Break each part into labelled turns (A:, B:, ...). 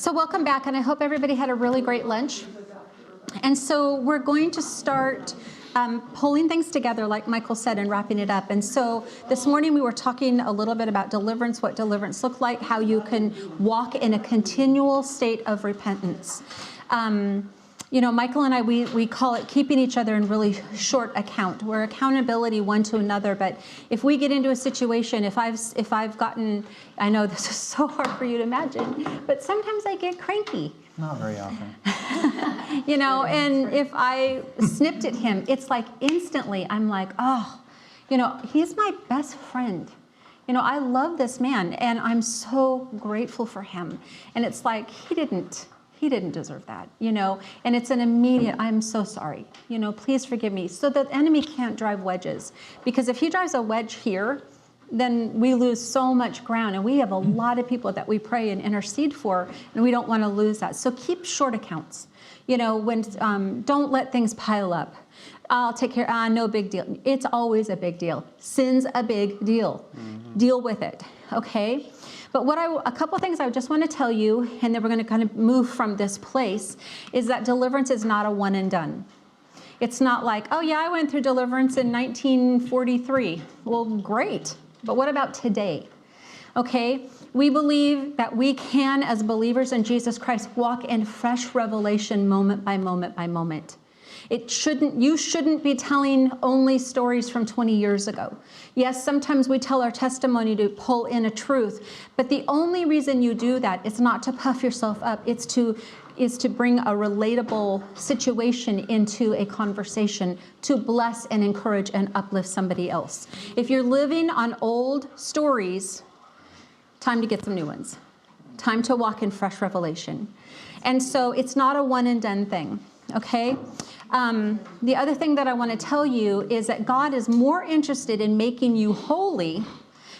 A: So welcome back, and I hope everybody had a really great lunch. And so we're going to start pulling things together, like Michael said, and wrapping it up. And so this morning we were talking a little bit about deliverance, what deliverance looked like, how you can walk in a continual state of repentance. You know, Michael and I, we call it keeping each other in really short account. We're accountability one to another. But if we get into a situation, if I've gotten, I know this is so hard for you to imagine, but sometimes I get cranky.
B: Not very often.
A: You know, and if I snipped at him, it's like instantly I'm like, oh, you know, he's my best friend. You know, I love this man, and I'm so grateful for him. And it's like, he didn't deserve that, you know, and it's an immediate, I'm so sorry, you know, please forgive me. So the enemy can't drive wedges, because if he drives a wedge here, then we lose so much ground. And we have a lot of people that we pray and intercede for, and we don't want to lose that. So keep short accounts, you know, when, don't let things pile up. I'll take care, no big deal. It's always a big deal. Sin's a big deal. Mm-hmm. Deal with it, okay? But a couple of things I just want to tell you, and then we're going to kind of move from this place, is that deliverance is not a one and done. It's not like, oh yeah, I went through deliverance in 1943. Well, great. But what about today? Okay, we believe that we can, as believers in Jesus Christ, walk in fresh revelation moment by moment by moment. You shouldn't be telling only stories from 20 years ago. Yes, sometimes we tell our testimony to pull in a truth, but the only reason you do that is not to puff yourself up. It's to bring a relatable situation into a conversation to bless and encourage and uplift somebody else. If you're living on old stories, time to get some new ones. Time to walk in fresh revelation. And so it's not a one and done thing, okay? The other thing that I want to tell you is that God is more interested in making you holy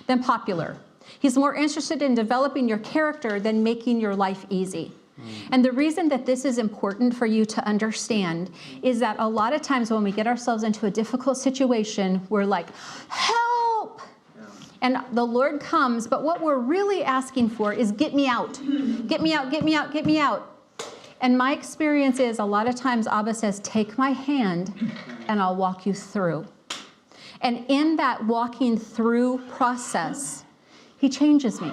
A: than popular. He's more interested in developing your character than making your life easy. And the reason that this is important for you to understand is that a lot of times when we get ourselves into a difficult situation, we're like, help! And the Lord comes, but what we're really asking for is get me out. Get me out, get me out, get me out. And my experience is a lot of times Abba says, take my hand and I'll walk you through. And in that walking through process, he changes me.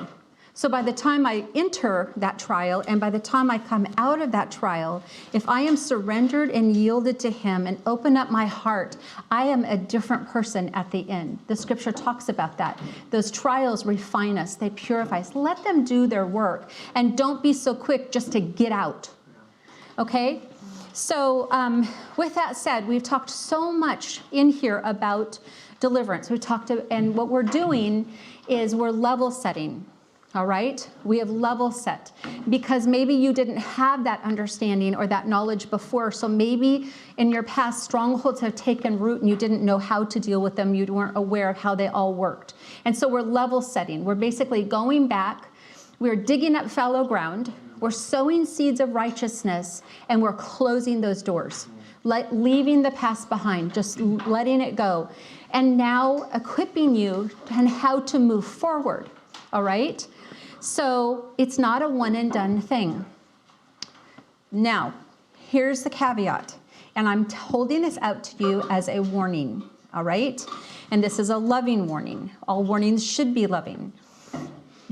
A: So by the time I enter that trial and by the time I come out of that trial, if I am surrendered and yielded to him and open up my heart, I am a different person at the end. The scripture talks about that. Those trials refine us. They purify us. Let them do their work. And don't be so quick just to get out. Okay? So with that said, we've talked so much in here about deliverance. And what we're doing is we're level setting. All right? We have level set because maybe you didn't have that understanding or that knowledge before. So maybe in your past, strongholds have taken root and you didn't know how to deal with them. You weren't aware of how they all worked. And so we're level setting. We're basically going back. We're digging up fallow ground. We're sowing seeds of righteousness, and we're closing those doors, leaving the past behind, just letting it go. And now equipping you on how to move forward, all right? So it's not a one and done thing. Now, here's the caveat, and I'm holding this out to you as a warning, all right? And this is a loving warning. All warnings should be loving.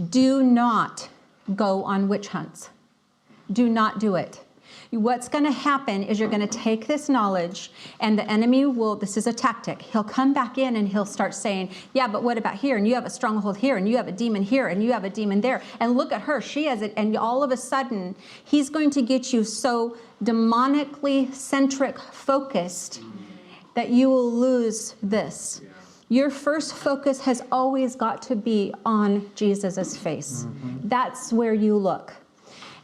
A: Do not go on witch hunts. Do not do it. What's going to happen is you're going to take this knowledge and the enemy will, this is a tactic, he'll come back in and he'll start saying, yeah, but what about here? And you have a stronghold here, and you have a demon here, and you have a demon there. And look at her, she has it. And all of a sudden, he's going to get you so demonically centric focused that you will lose this. Your first focus has always got to be on Jesus's face. That's where you look.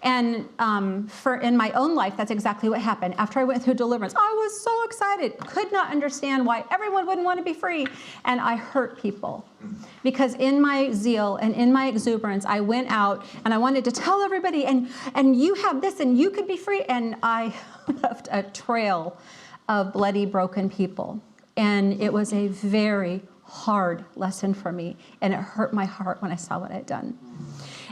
A: And in my own life, that's exactly what happened. After I went through deliverance, I was so excited. Could not understand why everyone wouldn't want to be free. And I hurt people. Because in my zeal and in my exuberance, I went out and I wanted to tell everybody, and you have this and you could be free. And I left a trail of bloody, broken people. And it was a very hard lesson for me. And it hurt my heart when I saw what I had done.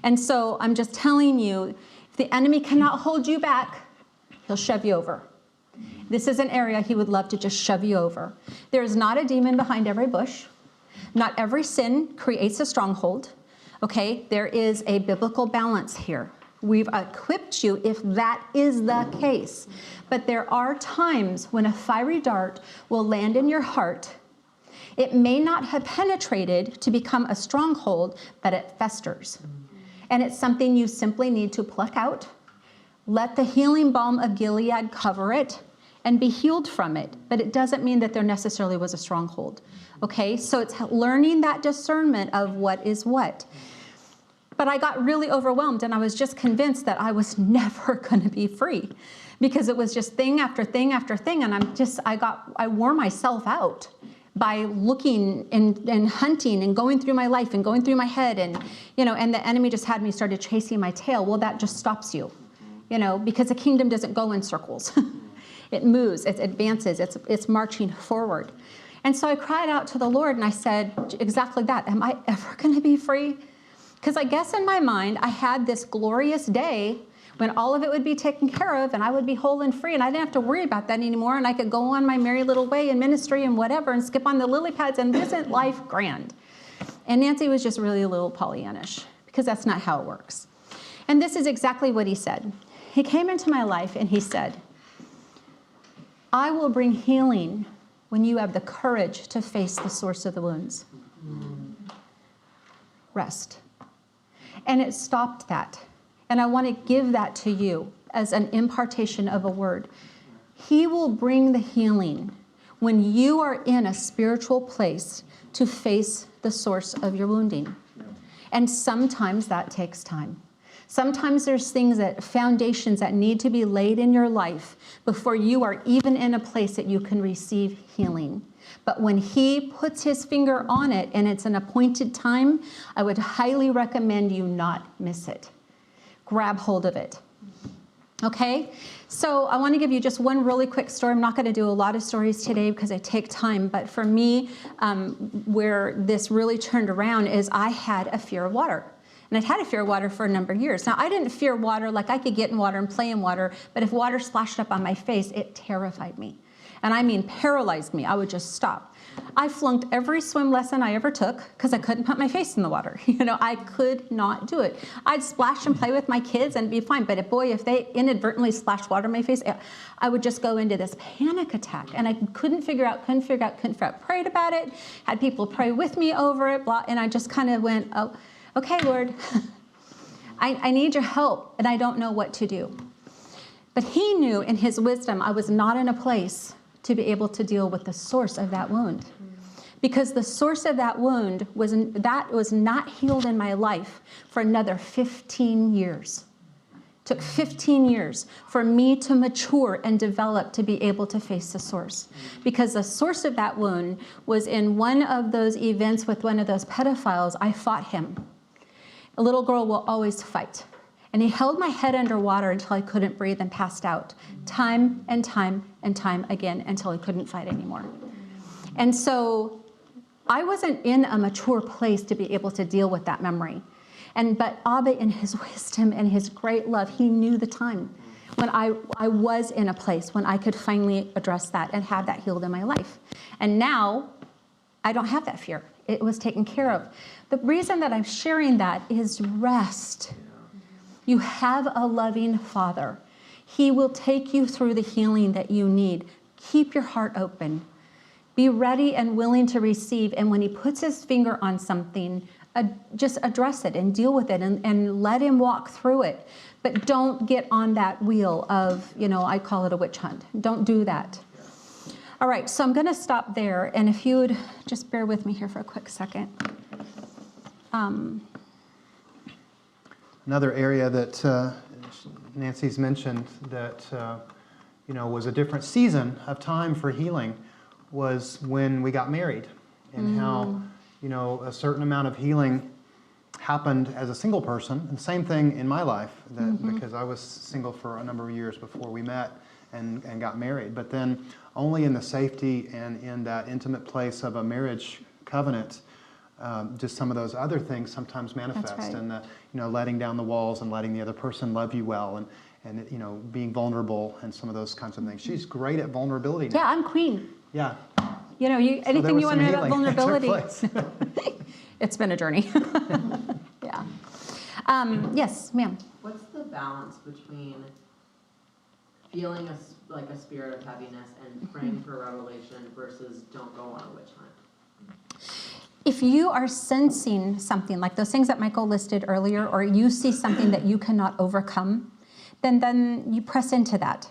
A: And so I'm just telling you, If the enemy cannot hold you back, he'll shove you over. This is an area he would love to just shove you over. There is not a demon behind every bush. Not every sin creates a stronghold. Okay, there is a biblical balance here. We've equipped you if that is the case. But there are times when a fiery dart will land in your heart. It may not have penetrated to become a stronghold, but it festers. And it's something you simply need to pluck out, let the healing balm of Gilead cover it, and be healed from it. But it doesn't mean that there necessarily was a stronghold. Okay, so it's learning that discernment of what is what. But I got really overwhelmed, and I was just convinced that I was never going to be free, because it was just thing after thing after thing. And I wore myself out by looking and hunting and going through my life and going through my head, and and the enemy just had me started chasing my tail. Well, that just stops you, because the kingdom doesn't go in circles. It moves, it advances, it's marching forward. And so I cried out to the Lord, and I said exactly that. Am I ever going to be free? Because I guess in my mind, I had this glorious day when all of it would be taken care of, and I would be whole and free, and I didn't have to worry about that anymore, and I could go on my merry little way in ministry and whatever, and skip on the lily pads, and isn't life grand? And Nancy was just really a little Pollyannish, because that's not how it works. And this is exactly what he said. He came into my life, and he said, I will bring healing when you have the courage to face the source of the wounds. Rest. And it stopped that. And I want to give that to you as an impartation of a word. He will bring the healing when you are in a spiritual place to face the source of your wounding. And sometimes that takes time. Sometimes there's foundations that need to be laid in your life before you are even in a place that you can receive healing. But when he puts his finger on it and it's an appointed time, I would highly recommend you not miss it. Grab hold of it. Okay? So I want to give you just one really quick story. I'm not going to do a lot of stories today because they take time. But for me, where this really turned around is I had a fear of water. And I'd had a fear of water for a number of years. Now, I didn't fear water like I could get in water and play in water. But if water splashed up on my face, it terrified me. And I mean paralyzed me. I would just stop. I flunked every swim lesson I ever took because I couldn't put my face in the water. I could not do it. I'd splash and play with my kids and be fine. But if they inadvertently splashed water in my face, I would just go into this panic attack. And I couldn't figure out. Prayed about it, had people pray with me over it, blah. And I just kind of went, oh, okay, Lord, I need your help. And I don't know what to do. But he knew in his wisdom I was not in a place to be able to deal with the source of that wound. Because the source of that wound was not healed in my life for another 15 years. It took 15 years for me to mature and develop to be able to face the source. Because the source of that wound was in one of those events with one of those pedophiles. I fought him. A little girl will always fight. And he held my head underwater until I couldn't breathe and passed out, time and time and time again, until I couldn't fight anymore. And so I wasn't in a mature place to be able to deal with that memory. But Abba, in his wisdom and his great love, he knew the time when I was in a place when I could finally address that and have that healed in my life. And now I don't have that fear. It was taken care of. The reason that I'm sharing that is rest. You have a loving Father. He will take you through the healing that you need. Keep your heart open. Be ready and willing to receive. And when he puts his finger on something, just address it and deal with it and let him walk through it. But don't get on that wheel of, I call it a witch hunt. Don't do that. All right, so I'm going to stop there. And if you would just bear with me here for a quick second.
B: Another area that Nancy's mentioned that was a different season of time for healing was when we got married, and how a certain amount of healing happened as a single person. And same thing in my life, because I was single for a number of years before we met and got married. But then only in the safety and in that intimate place of a marriage covenant just some of those other things sometimes manifest.
A: right.
B: And letting down the walls and letting the other person love you well, and being vulnerable and some of those kinds of things. She's great at vulnerability now.
A: Yeah, I'm queen.
B: Yeah.
A: Anything you want to know about vulnerability? It's been a journey. Yeah. Yes, ma'am.
C: What's the balance between feeling like a spirit of heaviness and praying for revelation versus don't go on a witch hunt?
A: If you are sensing something like those things that Michael listed earlier, or you see something that you cannot overcome, then you press into that,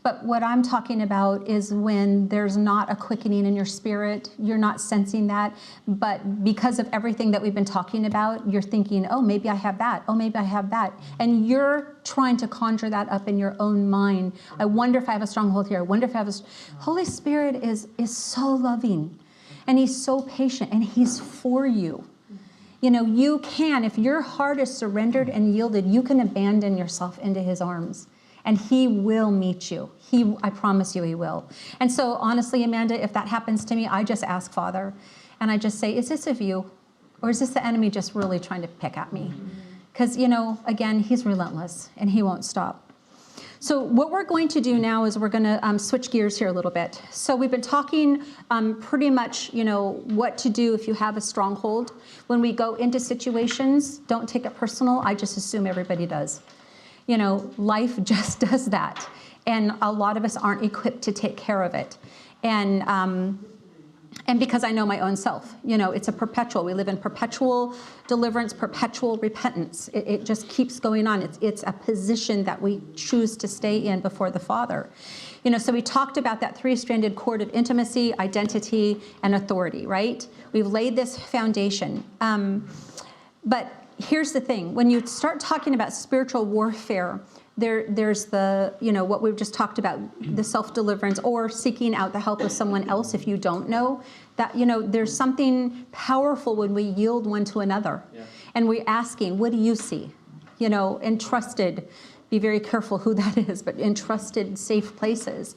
A: But what I'm talking about is when there's not a quickening in your spirit, you're not sensing that, but because of everything that we've been talking about, you're thinking, oh, maybe I have that. Oh, maybe I have that. And you're trying to conjure that up in your own mind. I wonder if I have a stronghold here. I wonder if I have Holy Spirit is so loving, and he's so patient, and he's for you. You can, if your heart is surrendered and yielded, you can abandon yourself into his arms, and he will meet you. I promise you he will. And so honestly, Amanda, if that happens to me, I just ask Father, and I just say, is this of you? Or is this the enemy just really trying to pick at me? Because, again, he's relentless, and he won't stop. So what we're going to do now is we're going to switch gears here a little bit. So we've been talking pretty much, what to do if you have a stronghold. When we go into situations, don't take it personal. I just assume everybody does. Life just does that. And a lot of us aren't equipped to take care of it. And because I know my own self, it's a perpetual. We live in perpetual deliverance, perpetual repentance. It just keeps going on. It's a position that we choose to stay in before the Father. So we talked about that three-stranded cord of intimacy, identity, and authority, right? We've laid this foundation. But here's the thing. When you start talking about spiritual warfare, there's the, what we've just talked about, the self-deliverance or seeking out the help of someone else if you don't know. That, there's something powerful when we yield one to another. Yeah. And we're asking, what do you see? Entrusted, be very careful who that is, but entrusted safe places.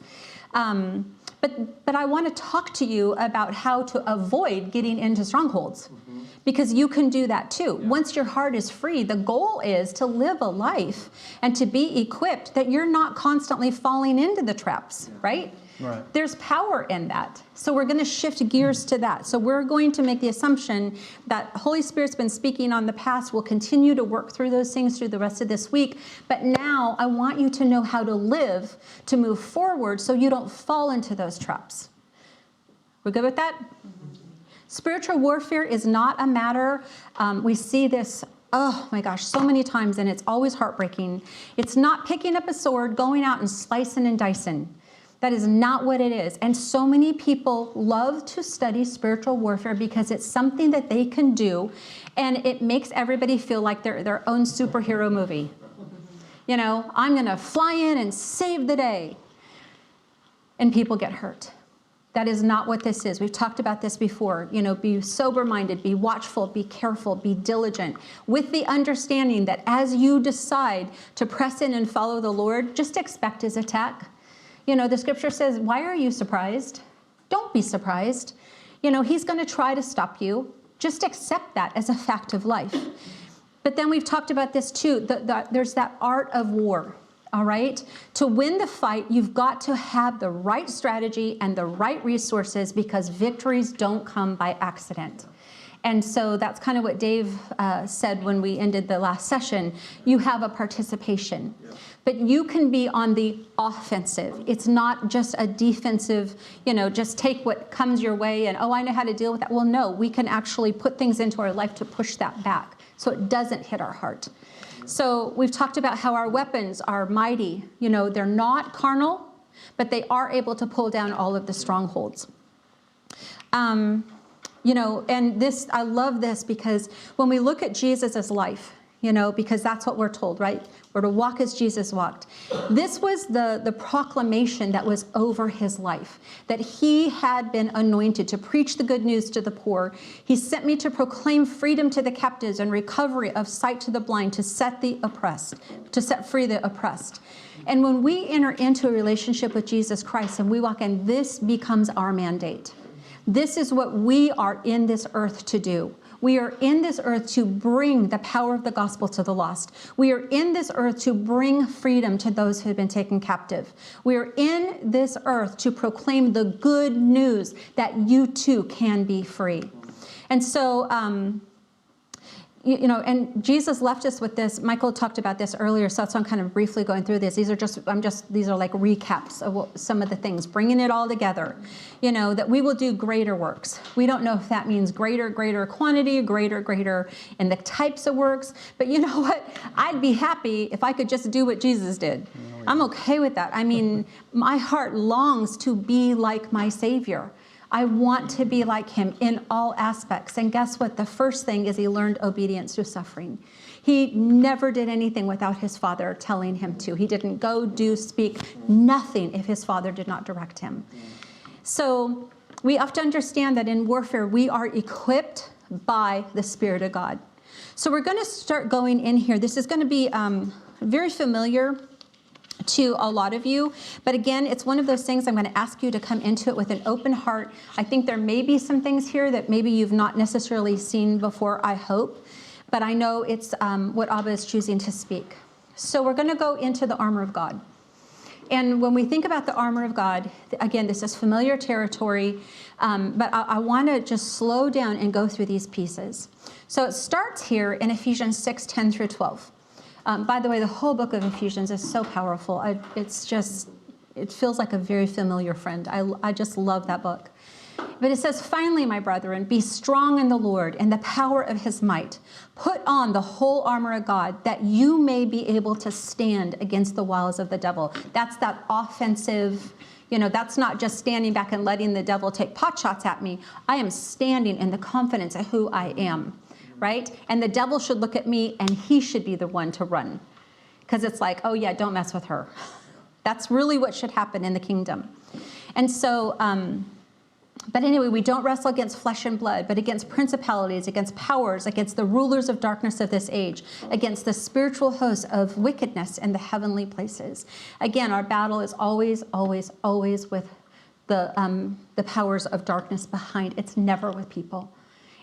A: But I want to talk to you about how to avoid getting into strongholds. Mm-hmm. Because you can do that too. Yeah. Once your heart is free, the goal is to live a life and to be equipped that you're not constantly falling into the traps, right? Right. There's power in that. So we're going to shift gears to that. So we're going to make the assumption that Holy Spirit's been speaking on the past. We'll continue to work through those things through the rest of this week. But now I want you to know how to live, to move forward so you don't fall into those traps. We're good with that? Spiritual warfare is not a matter, we see this, oh my gosh, so many times, and it's always heartbreaking. It's not picking up a sword, going out and slicing and dicing. That is not what it is. And so many people love to study spiritual warfare because it's something that they can do, and it makes everybody feel like they're their own superhero movie. I'm going to fly in and save the day. And people get hurt. That is not what this is. We've talked about this before. Be sober-minded, be watchful, be careful, be diligent, with the understanding that as you decide to press in and follow the Lord, just expect his attack. The scripture says, why are you surprised? Don't be surprised. He's going to try to stop you. Just accept that as a fact of life. But then we've talked about this too. There's that art of war. All right? To win the fight, you've got to have the right strategy and the right resources, because victories don't come by accident. And so that's kind of what Dave said when we ended the last session. You have a participation. Yeah. But you can be on the offensive. It's not just a defensive, just take what comes your way and, I know how to deal with that. Well, no, we can actually put things into our life to push that back so it doesn't hit our heart. So we've talked about how our weapons are mighty. They're not carnal, but they are able to pull down all of the strongholds. And this, I love this, because when we look at Jesus' life, because that's what we're told, right? We're to walk as Jesus walked. This was the proclamation that was over his life, that he had been anointed to preach the good news to the poor. He sent me to proclaim freedom to the captives and recovery of sight to the blind, to set free the oppressed. And when we enter into a relationship with Jesus Christ and we walk in, this becomes our mandate. This is what we are in this earth to do. We are in this earth to bring the power of the gospel to the lost. We are in this earth to bring freedom to those who have been taken captive. We are in this earth to proclaim the good news that you too can be free. And so, and Jesus left us with this. Michael talked about this earlier, so that's why I'm kind of briefly going through this. These are like recaps of some of the things, bringing it all together. That we will do greater works. We don't know if that means greater quantity, greater in the types of works. But you know what? I'd be happy if I could just do what Jesus did. I'm okay with that. I mean, my heart longs to be like my Savior. I want to be like him in all aspects. And guess what? The first thing is he learned obedience through suffering. He never did anything without his Father telling him to. He didn't go, do, speak, nothing if his Father did not direct him. So we have to understand that in warfare, we are equipped by the Spirit of God. So we're going to start going in here. This is going to be very familiar to a lot of you. But again, it's one of those things I'm going to ask you to come into it with an open heart. I think there may be some things here that maybe you've not necessarily seen before, I hope. But I know it's what Abba is choosing to speak. So we're going to go into the armor of God. And when we think about the armor of God, again, this is familiar territory, but I want to just slow down and go through these pieces. So it starts here in Ephesians 6:10 through 12. By the way, the whole book of Ephesians is so powerful. It feels like a very familiar friend. I just love that book. But it says, finally, my brethren, be strong in the Lord and the power of his might. Put on the whole armor of God that you may be able to stand against the wiles of the devil. That's that offensive, that's not just standing back and letting the devil take pot shots at me. I am standing in the confidence of who I am. Right? And the devil should look at me and he should be the one to run. Because it's like, oh yeah, don't mess with her. That's really what should happen in the kingdom. And so, but anyway, we don't wrestle against flesh and blood, but against principalities, against powers, against the rulers of darkness of this age, against the spiritual hosts of wickedness in the heavenly places. Again, our battle is always with the powers of darkness behind. It's never with people.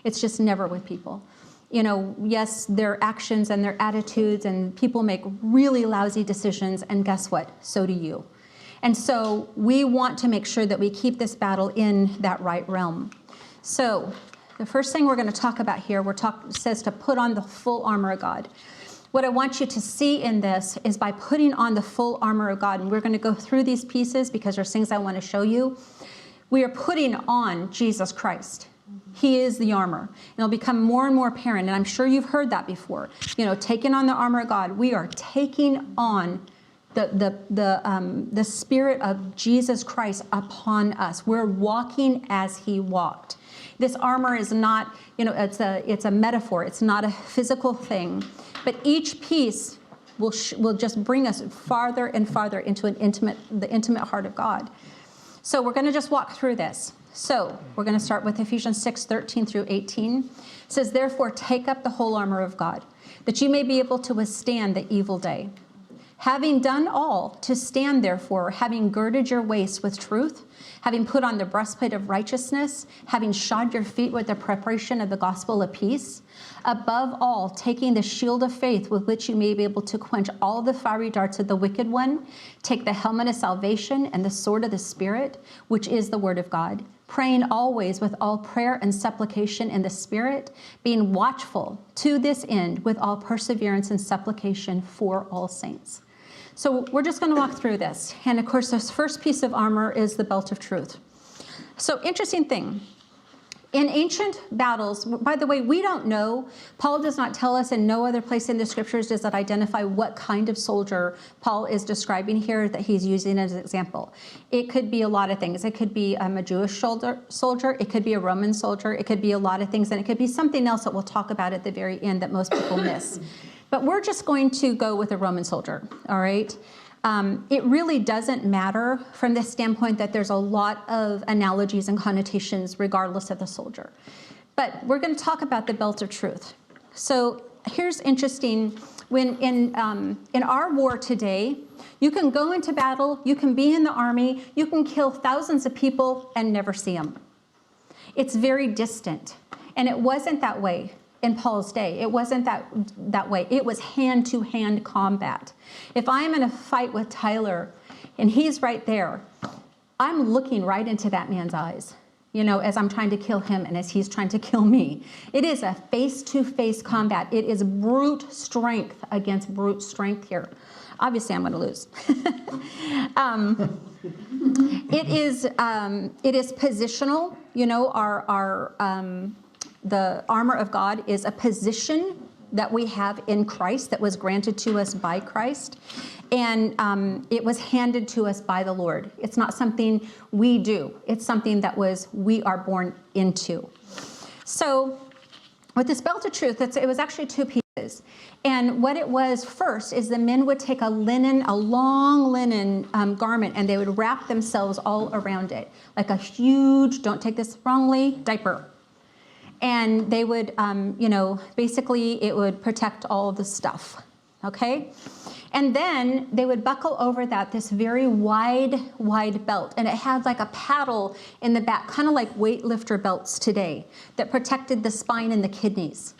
A: It's just never with people. Yes, their actions and their attitudes, and people make really lousy decisions, and guess what? So do you. And so we want to make sure that we keep this battle in that right realm. So the first thing we're going to talk about here, says to put on the full armor of God. What I want you to see in this is by putting on the full armor of God, and we're going to go through these pieces because there's things I want to show you. We are putting on Jesus Christ. He is the armor. And it'll become more and more apparent, and I'm sure you've heard that before. Taking on the armor of God. We are taking on the Spirit of Jesus Christ upon us. We're walking as he walked. This armor is not, it's a metaphor. It's not a physical thing. But each piece will just bring us farther and farther into the intimate heart of God. So we're going to just walk through this. So we're going to start with Ephesians 6:13 through 18. It says, therefore, take up the whole armor of God, that you may be able to withstand the evil day. Having done all, to stand therefore, having girded your waist with truth, having put on the breastplate of righteousness, having shod your feet with the preparation of the gospel of peace, above all, taking the shield of faith with which you may be able to quench all the fiery darts of the wicked one, take the helmet of salvation and the sword of the Spirit, which is the word of God, praying always with all prayer and supplication in the Spirit, being watchful to this end with all perseverance and supplication for all saints. So we're just going to walk through this. And of course, this first piece of armor is the belt of truth. So interesting thing. In ancient battles, by the way, we don't know, Paul does not tell us, and no other place in the scriptures does it identify what kind of soldier Paul is describing here that he's using as an example. It could be a lot of things. It could be a Jewish soldier. It could be a Roman soldier. It could be a lot of things, and it could be something else that we'll talk about at the very end that most people miss. But we're just going to go with a Roman soldier, all right? It really doesn't matter from the standpoint that there's a lot of analogies and connotations regardless of the soldier. But we're going to talk about the belt of truth. So here's interesting. When in our war today, you can go into battle, you can be in the army, you can kill thousands of people and never see them. It's very distant. And it wasn't that way in Paul's day. It wasn't that way. It was hand-to-hand combat. If I'm in a fight with Tyler and he's right there, I'm looking right into that man's eyes, as I'm trying to kill him and as he's trying to kill me. It is a face-to-face combat. It is brute strength against brute strength here. Obviously, I'm going to lose. It is positional. The armor of God is a position that we have in Christ that was granted to us by Christ. And it was handed to us by the Lord. It's not something we do. It's something that we are born into. So with this belt of truth, it was actually two pieces. And what it was first is the men would take a long linen garment, and they would wrap themselves all around it, like a huge, don't take this wrongly, diaper. And they would, basically it would protect all of the stuff, okay? And then they would buckle over this very wide belt. And it had like a paddle in the back, kind of like weightlifter belts today, that protected the spine and the kidneys.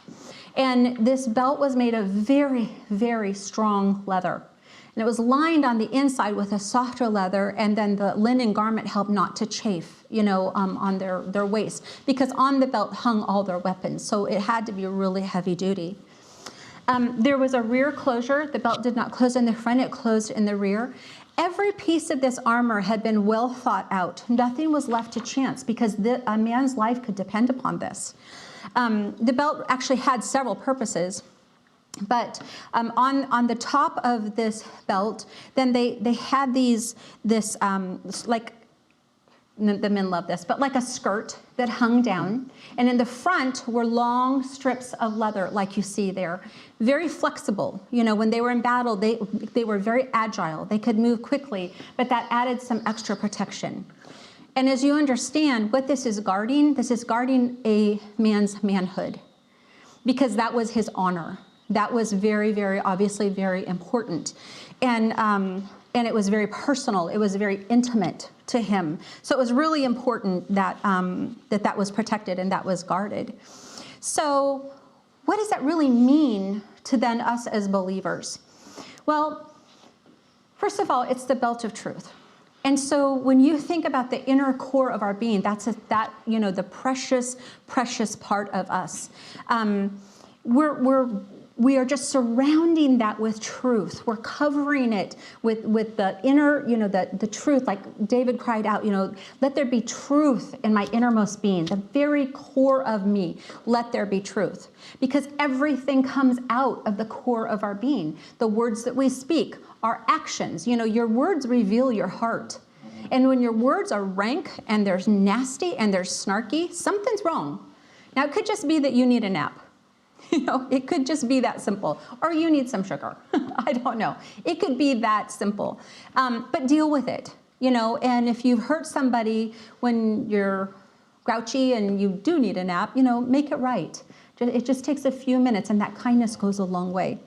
A: And this belt was made of very, very strong leather. And it was lined on the inside with a softer leather, and then the linen garment helped not to chafe, on their waist, because on the belt hung all their weapons. So it had to be really heavy duty. There was a rear closure. The belt did not close in the front, it closed in the rear. Every piece of this armor had been well thought out. Nothing was left to chance, because a man's life could depend upon this. The belt actually had several purposes. But on the top of this belt, then they had this like, the men love this, but like a skirt that hung down. And in the front were long strips of leather, like you see there. Very flexible. When they were in battle, they were very agile. They could move quickly, but that added some extra protection. And as you understand, what this is guarding a man's manhood, because that was his honor. That was very, very, obviously very important. And it was very personal. It was very intimate to him. So it was really important that that was protected and that was guarded. So what does that really mean to then us as believers? Well, first of all, it's the belt of truth. And so when you think about the inner core of our being, the precious, precious part of us. We are just surrounding that with truth. We're covering it with the inner, the truth, like David cried out, let there be truth in my innermost being, the very core of me, let there be truth. Because everything comes out of the core of our being. The words that we speak, our actions, your words reveal your heart. And when your words are rank and they're nasty and they're snarky, something's wrong. Now, it could just be that you need a nap. It could just be that simple. Or you need some sugar. I don't know. It could be that simple. But deal with it, and if you've hurt somebody when you're grouchy and you do need a nap, make it right. It just takes a few minutes, and that kindness goes a long way.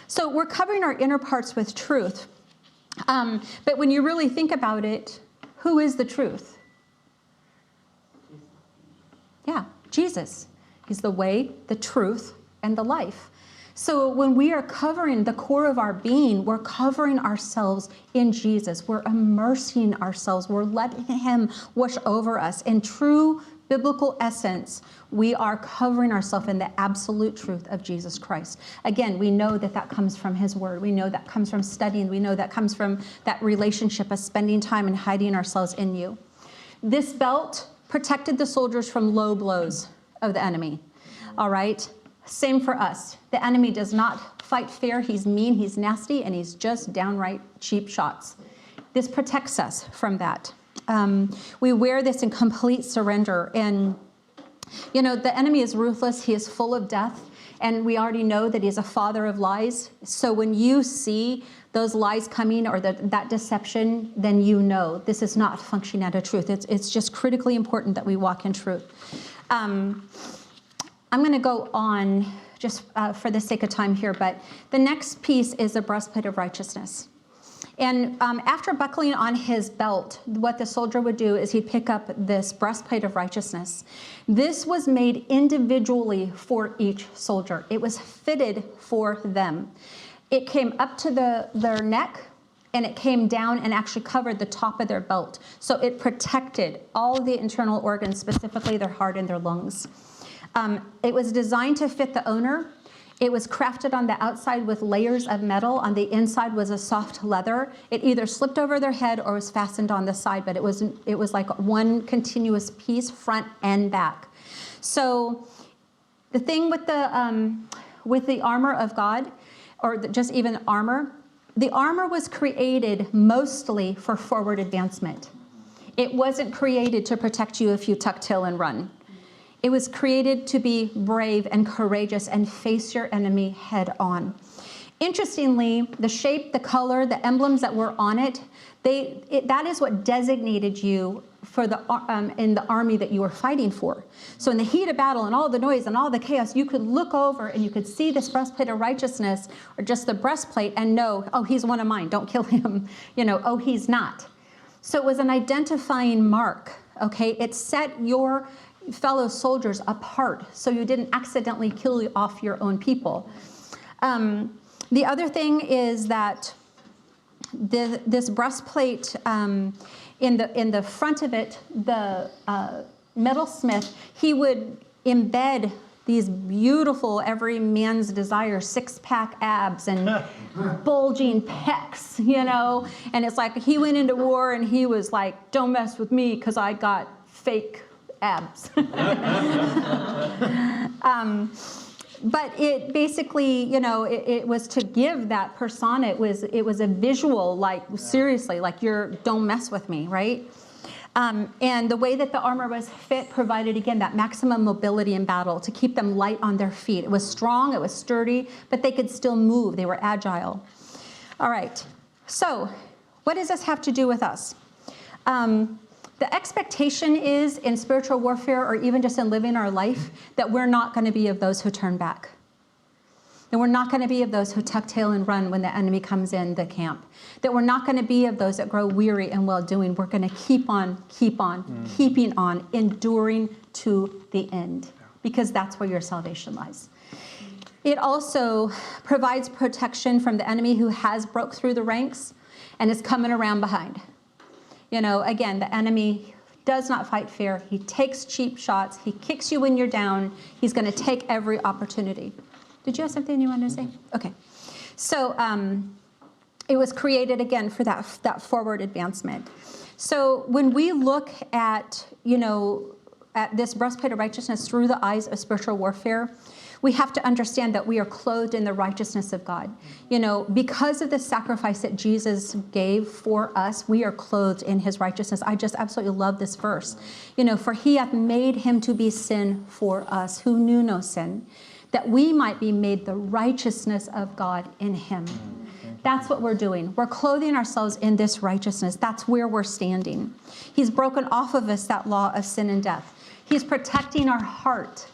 A: So we're covering our inner parts with truth. But when you really think about it, who is the truth? Yeah, Jesus. He's the way, the truth, and the life. So when we are covering the core of our being, we're covering ourselves in Jesus. We're immersing ourselves. We're letting him wash over us. In true biblical essence, we are covering ourselves in the absolute truth of Jesus Christ. Again, we know that comes from his word. We know that comes from studying. We know that comes from that relationship of spending time and hiding ourselves in you. This belt protected the soldiers from low blows of the enemy. All right? Same for us. The enemy does not fight fair. He's mean, he's nasty, and he's just downright cheap shots. This protects us from that. We wear this in complete surrender. And, the enemy is ruthless. He is full of death. And we already know that he's a father of lies. So when you see those lies coming or that deception, then this is not functioning out of truth. It's just critically important that we walk in truth. I'm going to go on just for the sake of time here, but the next piece is the breastplate of righteousness. And after buckling on his belt, what the soldier would do is he'd pick up this breastplate of righteousness. This was made individually for each soldier. It was fitted for them. It came up to their neck, and it came down and actually covered the top of their belt. So it protected all of the internal organs, specifically their heart and their lungs. It was designed to fit the owner. It was crafted on the outside with layers of metal. On the inside was a soft leather. It either slipped over their head or was fastened on the side, but it was like one continuous piece, front and back. So the thing with the armor of God, or just even armor, the armor was created mostly for forward advancement. It wasn't created to protect you if you tuck tail and run. It was created to be brave and courageous and face your enemy head on. Interestingly, the shape, the color, the emblems that were on it, that is what designated you for in the army that you were fighting for. So in the heat of battle and all the noise and all the chaos, you could look over and you could see this breastplate of righteousness, or just the breastplate, and know, oh, he's one of mine, don't kill him. Oh, he's not. So it was an identifying mark, okay? It set your fellow soldiers apart so you didn't accidentally kill off your own people. The other thing is that this breastplate, in the front of it, the metalsmith, he would embed these beautiful, every man's desire, six-pack abs and bulging pecs, and it's like he went into war and he was like, don't mess with me because I got fake abs. But it basically, it was to give that persona. It was a visual, like seriously, like don't mess with me, right? And the way that the armor was fit provided, again, that maximum mobility in battle to keep them light on their feet. It was strong, it was sturdy, but they could still move. They were agile. All right. So what does this have to do with us? The expectation is in spiritual warfare, or even just in living our life, that we're not going to be of those who turn back. That we're not going to be of those who tuck tail and run when the enemy comes in the camp. That we're not going to be of those that grow weary in well-doing. We're going to keeping on, enduring to the end, because that's where your salvation lies. It also provides protection from the enemy who has broke through the ranks and is coming around behind. Again, the enemy does not fight fair. He takes cheap shots. He kicks you when you're down. He's going to take every opportunity. Did you have something you wanted to say? Okay. So it was created, again, for that forward advancement. So when we look at, at this breastplate of righteousness through the eyes of spiritual warfare, we have to understand that we are clothed in the righteousness of God. Because of the sacrifice that Jesus gave for us, we are clothed in his righteousness. I just absolutely love this verse. For he hath made him to be sin for us, who knew no sin, that we might be made the righteousness of God in him. That's what we're doing. We're clothing ourselves in this righteousness. That's where we're standing. He's broken off of us that law of sin and death. He's protecting our heart.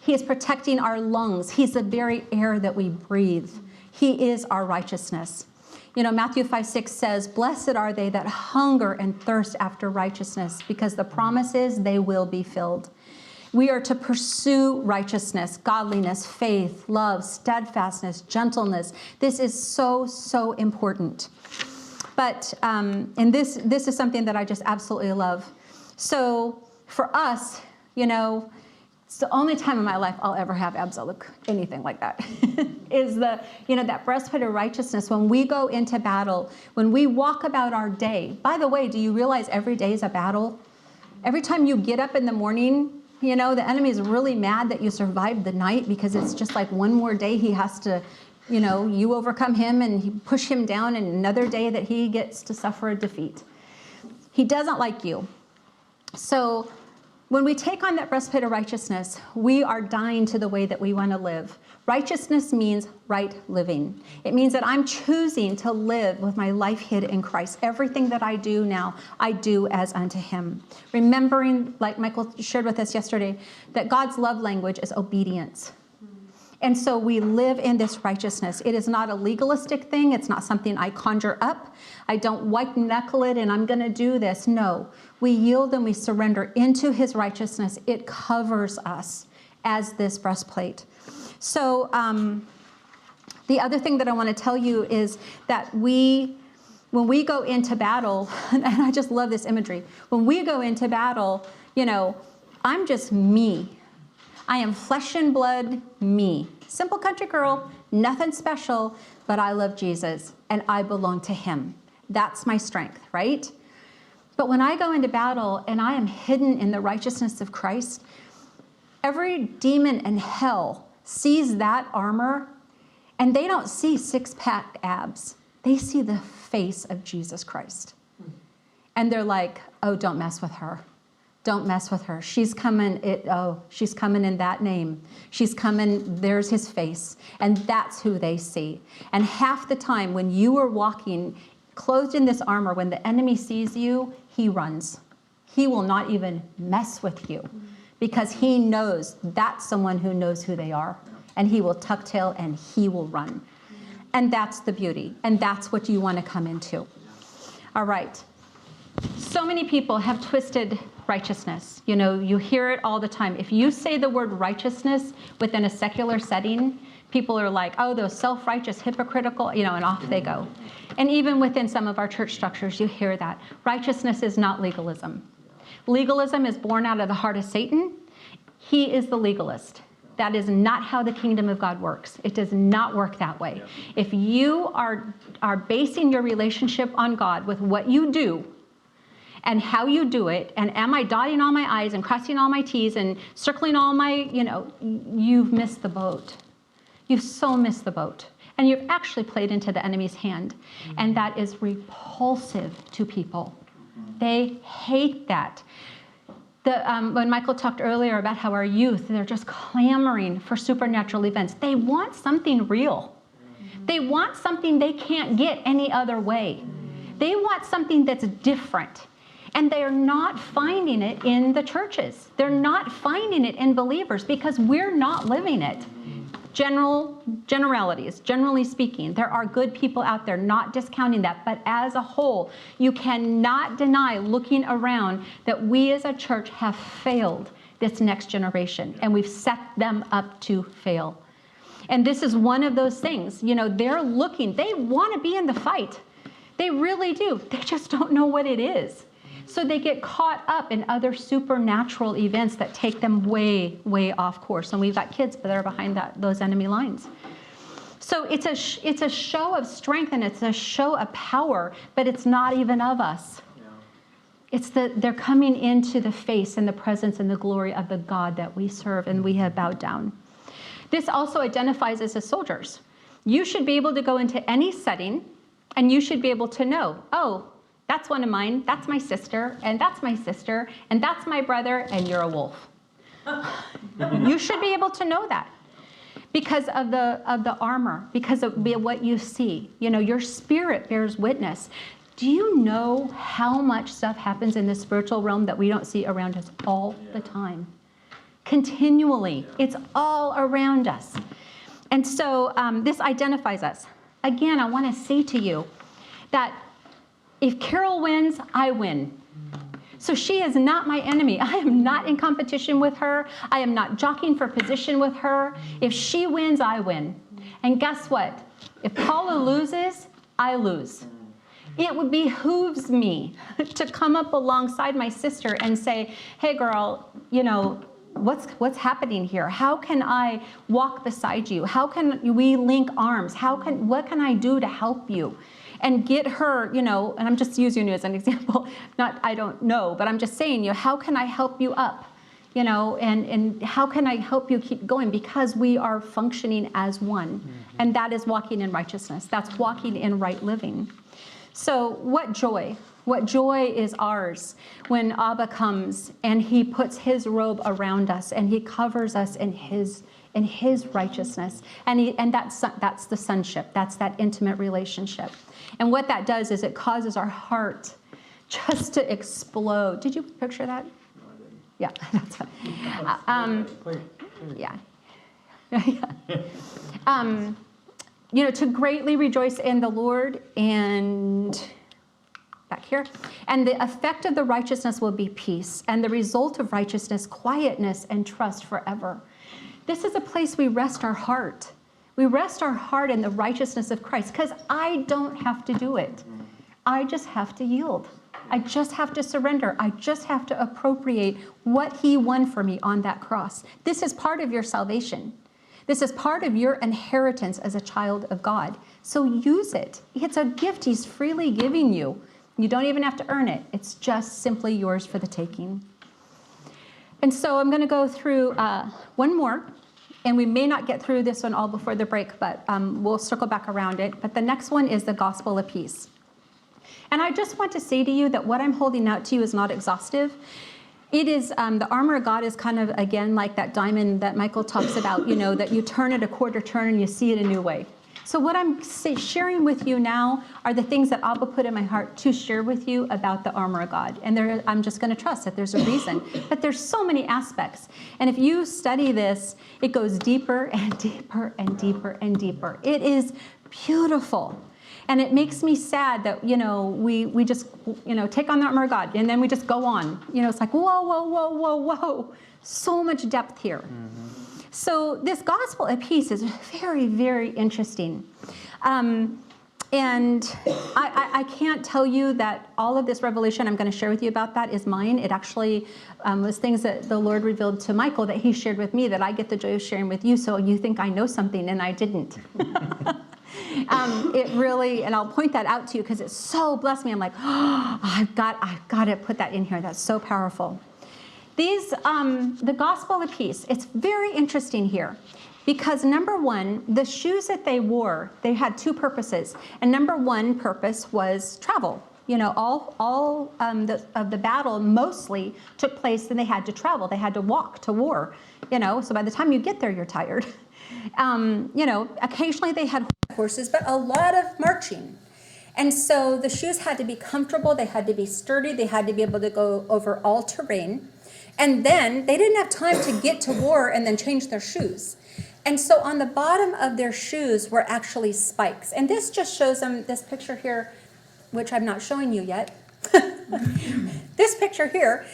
A: He is protecting our lungs. He's the very air that we breathe. He is our righteousness. Matthew 5:6 says, blessed are they that hunger and thirst after righteousness, because the promise is they will be filled. We are to pursue righteousness, godliness, faith, love, steadfastness, gentleness. This is so, so important. But, and this is something that I just absolutely love. So for us, it's the only time in my life I'll ever have abs that look anything like that, is that breastplate of righteousness. When we go into battle, when we walk about our day, by the way, do you realize every day is a battle? Every time you get up in the morning, the enemy is really mad that you survived the night, because it's just like one more day he has to, you overcome him and you push him down, and another day that he gets to suffer a defeat. He doesn't like you. So when we take on that breastplate of righteousness, we are dying to the way that we want to live. Righteousness means right living. It means that I'm choosing to live with my life hid in Christ. Everything that I do now, I do as unto him. Remembering, like Michael shared with us yesterday, that God's love language is obedience. And so we live in this righteousness. It is not a legalistic thing. It's not something I conjure up. I don't white knuckle it and I'm going to do this. No, we yield and we surrender into his righteousness. It covers us as this breastplate. So the other thing that I want to tell you is that when we go into battle, and I just love this imagery, when we go into battle, I'm just me. I am flesh and blood, me. Simple country girl, nothing special, but I love Jesus and I belong to him. That's my strength, right? But when I go into battle and I am hidden in the righteousness of Christ, every demon in hell sees that armor and they don't see six-pack abs. They see the face of Jesus Christ. And they're like, oh, don't mess with her. Don't mess with her. She's coming, she's coming in that name. She's coming, there's his face. And that's who they see. And half the time when you are walking clothed in this armor, when the enemy sees you, he runs. He will not even mess with you because he knows that's someone who knows who they are. And he will tuck tail and he will run. And that's the beauty. And that's what you want to come into. All right. So many people have twisted righteousness. You hear it all the time. If you say the word righteousness within a secular setting, people are like, oh, those self-righteous, hypocritical, and off they go. And even within some of our church structures, you hear that. Righteousness is not legalism. Legalism is born out of the heart of Satan. He is the legalist. That is not how the kingdom of God works. It does not work that way. If you are basing your relationship on God with what you do, and how you do it, and am I dotting all my I's and crossing all my T's and circling all my, you've missed the boat. You've so missed the boat. And you've actually played into the enemy's hand. And that is repulsive to people. They hate that. When Michael talked earlier about how our youth, they're just clamoring for supernatural events. They want something real. They want something they can't get any other way. They want something that's different. And they're not finding it in the churches. They're not finding it in believers because we're not living it. Generalities, generally speaking, there are good people out there, not discounting that. But as a whole, you cannot deny looking around that we as a church have failed this next generation. And we've set them up to fail. And this is one of those things. They're looking, they want to be in the fight. They really do. They just don't know what it is. So they get caught up in other supernatural events that take them way, way off course. And we've got kids that are behind those enemy lines. So it's a show of strength and it's a show of power, but it's not even of us. Yeah. They're coming into the face and the presence and the glory of the God that we serve and we have bowed down. This also identifies us as soldiers. You should be able to go into any setting and you should be able to know, oh, that's one of mine, that's my sister, and that's my sister, and that's my brother, and you're a wolf. You should be able to know that because of the armor, because of what you see. Your spirit bears witness. Do you know how much stuff happens in the spiritual realm that we don't see around us all the time? Continually. It's all around us. And so this identifies us. Again, I want to say to you that if Carol wins, I win. So she is not my enemy. I am not in competition with her. I am not jockeying for position with her. If she wins, I win. And guess what? If Paula loses, I lose. It would behooves me to come up alongside my sister and say, hey girl, what's happening here? How can I walk beside you? How can we link arms? What can I do to help you? And get her, and I'm just using you as an example, I don't know, but I'm just saying, how can I help you up? And how can I help you keep going? Because we are functioning as one. Mm-hmm. And that is walking in righteousness. That's walking in right living. So what joy is ours when Abba comes and he puts his robe around us and he covers us in his righteousness. And that's the sonship. That's that intimate relationship. And what that does is it causes our heart just to explode. Did you picture that? No, I didn't. Yeah, that's fine. Yeah. To greatly rejoice in the Lord, and back here. And the effect of the righteousness will be peace, and the result of righteousness, quietness and trust forever. This is a place we rest our heart. We rest our heart in the righteousness of Christ, because I don't have to do it. I just have to yield. I just have to surrender. I just have to appropriate what he won for me on that cross. This is part of your salvation. This is part of your inheritance as a child of God. So use it. It's a gift he's freely giving you. You don't even have to earn it. It's just simply yours for the taking. And so I'm going to go through one more. And we may not get through this one all before the break, but we'll circle back around it. But the next one is the gospel of peace. And I just want to say to you that what I'm holding out to you is not exhaustive. It is, the armor of God is kind of, again, like that diamond that Michael talks about, that you turn it a quarter turn and you see it a new way. So what I'm sharing with you now are the things that Abba put in my heart to share with you about the armor of God. And I'm just going to trust that there's a reason. But there's so many aspects. And if you study this, it goes deeper and deeper and deeper and deeper. It is beautiful. And it makes me sad that, we just, take on the armor of God and then we just go on. It's like, whoa, whoa, whoa, whoa, whoa. So much depth here. Mm-hmm. So this gospel of peace is very, very interesting. And I can't tell you that all of this revelation I'm going to share with you about that is mine. It actually was things that the Lord revealed to Michael that he shared with me that I get the joy of sharing with you. So you think I know something and I didn't. It really, and I'll point that out to you because it so blessed me. I'm like, I've got to put that in here. That's so powerful. These, the gospel of peace, it's very interesting here because number one, the shoes that they wore, they had two purposes. And number one purpose was travel. All of the battle mostly took place and they had to travel. They had to walk to war, so by the time you get there, you're tired. Occasionally they had horses, but a lot of marching. And so the shoes had to be comfortable. They had to be sturdy. They had to be able to go over all terrain. And then they didn't have time to get to war and then change their shoes. And so on the bottom of their shoes were actually spikes. And this just shows them this picture here, which I'm not showing you yet. This picture here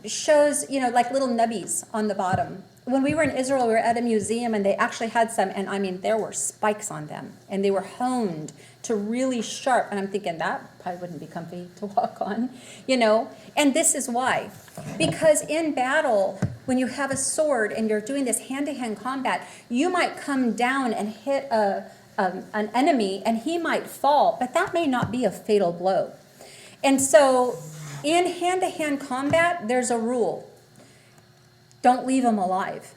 A: shows, like little nubbies on the bottom. When we were in Israel, we were at a museum and they actually had some, and there were spikes on them and they were honed to really sharp. And I'm thinking that probably wouldn't be comfy to walk on, and this is why. Because in battle, when you have a sword and you're doing this hand-to-hand combat, you might come down and hit an enemy and he might fall, but that may not be a fatal blow. And so in hand-to-hand combat, there's a rule. Don't leave them alive.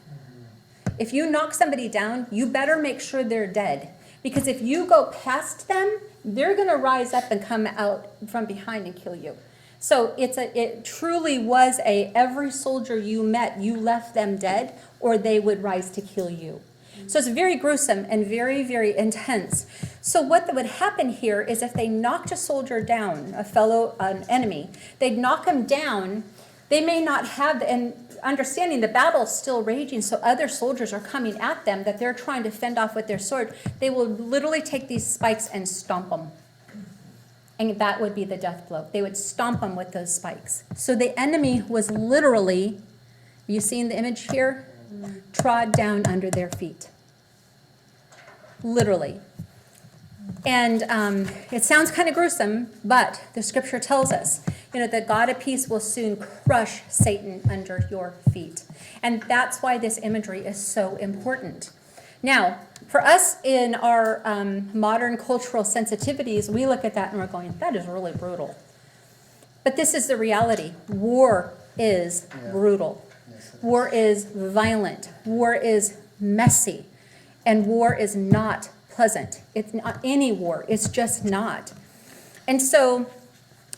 A: If you knock somebody down, you better make sure they're dead. Because if you go past them, they're going to rise up and come out from behind and kill you. So it truly was every soldier you met, you left them dead, or they would rise to kill you. So it's very gruesome and very, very intense. So what would happen here is if they knocked a soldier down, an enemy, they'd knock him down. They may not have, and understanding the battle's still raging, so other soldiers are coming at them that they're trying to fend off with their sword. They will literally take these spikes and stomp them. And that would be the death blow. They would stomp them with those spikes. So the enemy was literally, you seen the image here? Trod down under their feet. Literally. And it sounds kind of gruesome, but the scripture tells us, the God of peace will soon crush Satan under your feet. And that's why this imagery is so important. Now, for us in our modern cultural sensitivities, we look at that and we're going, that is really brutal. But this is the reality. War is brutal. War is violent. War is messy. And war is not pleasant. It's not any war. It's just not. And so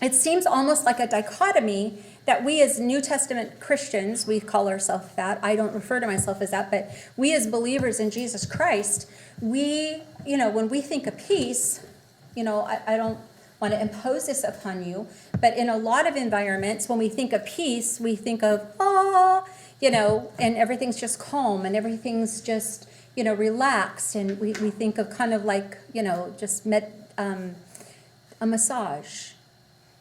A: it seems almost like a dichotomy that we as New Testament Christians, we call ourselves that. I don't refer to myself as that, but we as believers in Jesus Christ, we, when we think of peace, I don't want to impose this upon you, but in a lot of environments, when we think of peace, we think of, and everything's just calm and everything's just, relaxed. And we think of kind of like, just a massage,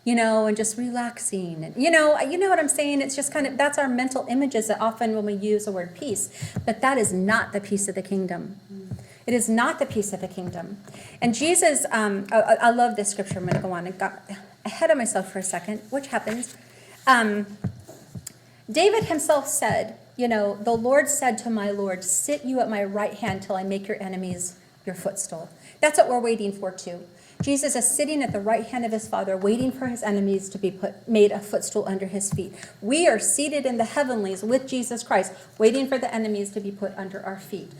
A: and just relaxing. And, you know what I'm saying? It's just kind of, that's our mental images that often when we use the word peace, but that is not the peace of the kingdom. It is not the peace of the kingdom. And Jesus, I love this scripture. I'm going to go on and got ahead of myself for a second, which happens. David himself said, the Lord said to my Lord, sit you at my right hand till I make your enemies your footstool. That's what we're waiting for too. Jesus is sitting at the right hand of his Father, waiting for his enemies to be made a footstool under his feet. We are seated in the heavenlies with Jesus Christ, waiting for the enemies to be put under our feet.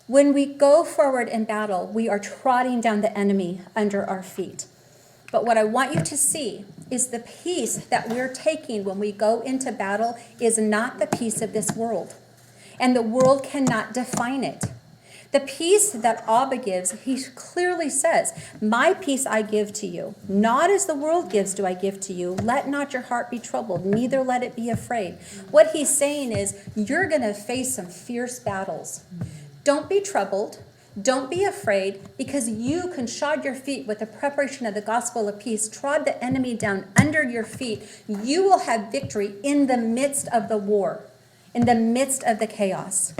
A: When we go forward in battle, we are trotting down the enemy under our feet. But what I want you to see is the peace that we're taking when we go into battle is not the peace of this world. And the world cannot define it. The peace that Abba gives, he clearly says, my peace I give to you. Not as the world gives do I give to you. Let not your heart be troubled, neither let it be afraid. What he's saying is, you're going to face some fierce battles. Don't be troubled. Don't be afraid, because you can shod your feet with the preparation of the gospel of peace, trod the enemy down under your feet. You will have victory in the midst of the war, in the midst of the chaos.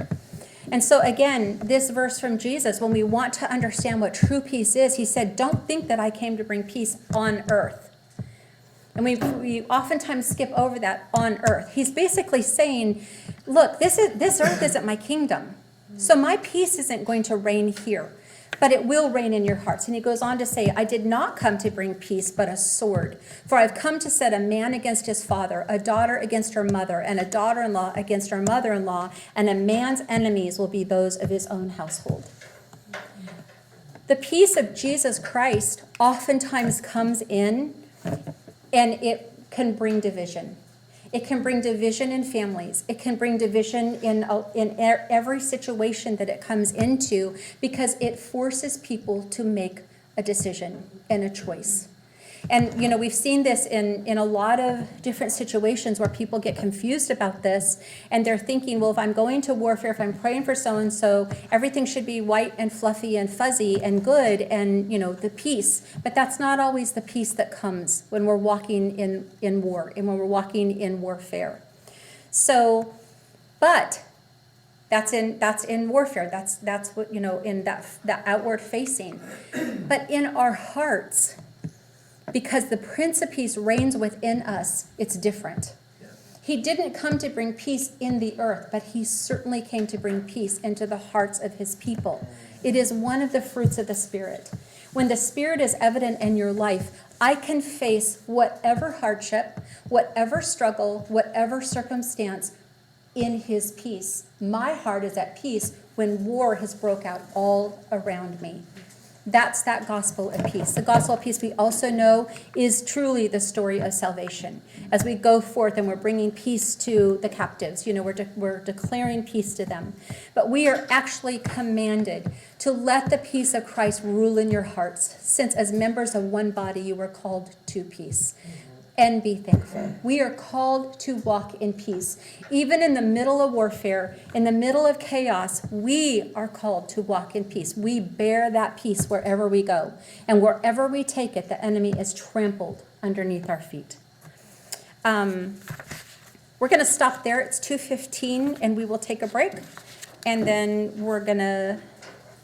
A: And so again, this verse from Jesus, when we want to understand what true peace is, he said, don't think that I came to bring peace on earth. And we oftentimes skip over that on earth. He's basically saying, look, this earth isn't my kingdom. So my peace isn't going to reign here, but it will reign in your hearts. And he goes on to say, I did not come to bring peace, but a sword. For I've come to set a man against his father, a daughter against her mother, and a daughter-in-law against her mother-in-law, and a man's enemies will be those of his own household. The peace of Jesus Christ oftentimes comes in, and it can bring division. It can bring division in families. It can bring division in every situation that it comes into, because it forces people to make a decision and a choice. And, we've seen this in a lot of different situations where people get confused about this, and they're thinking, well, if I'm going to warfare, if I'm praying for so-and-so, everything should be white and fluffy and fuzzy and good and, the peace. But that's not always the peace that comes when we're walking in war and when we're walking in warfare. So, but that's in warfare. That's what, in that outward facing. But in our hearts, because the Prince of Peace reigns within us, it's different. He didn't come to bring peace in the earth, but he certainly came to bring peace into the hearts of his people. It is one of the fruits of the Spirit. When the Spirit is evident in your life, I can face whatever hardship, whatever struggle, whatever circumstance in his peace. My heart is at peace when war has broke out all around me. That's that gospel of peace. The gospel of peace, we also know, is truly the story of salvation. As we go forth and we're bringing peace to the captives, we're declaring peace to them. But we are actually commanded to let the peace of Christ rule in your hearts, since as members of one body you were called to peace. And be thankful. We are called to walk in peace. Even in the middle of warfare, in the middle of chaos, we are called to walk in peace. We bear that peace wherever we go. And wherever we take it, the enemy is trampled underneath our feet. We're going to stop there. It's 2:15, and we will take a break. And then we're going to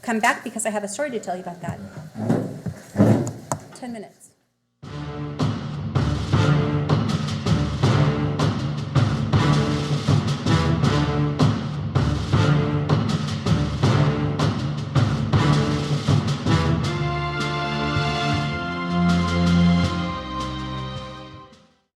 A: come back because I have a story to tell you about that. 10 minutes.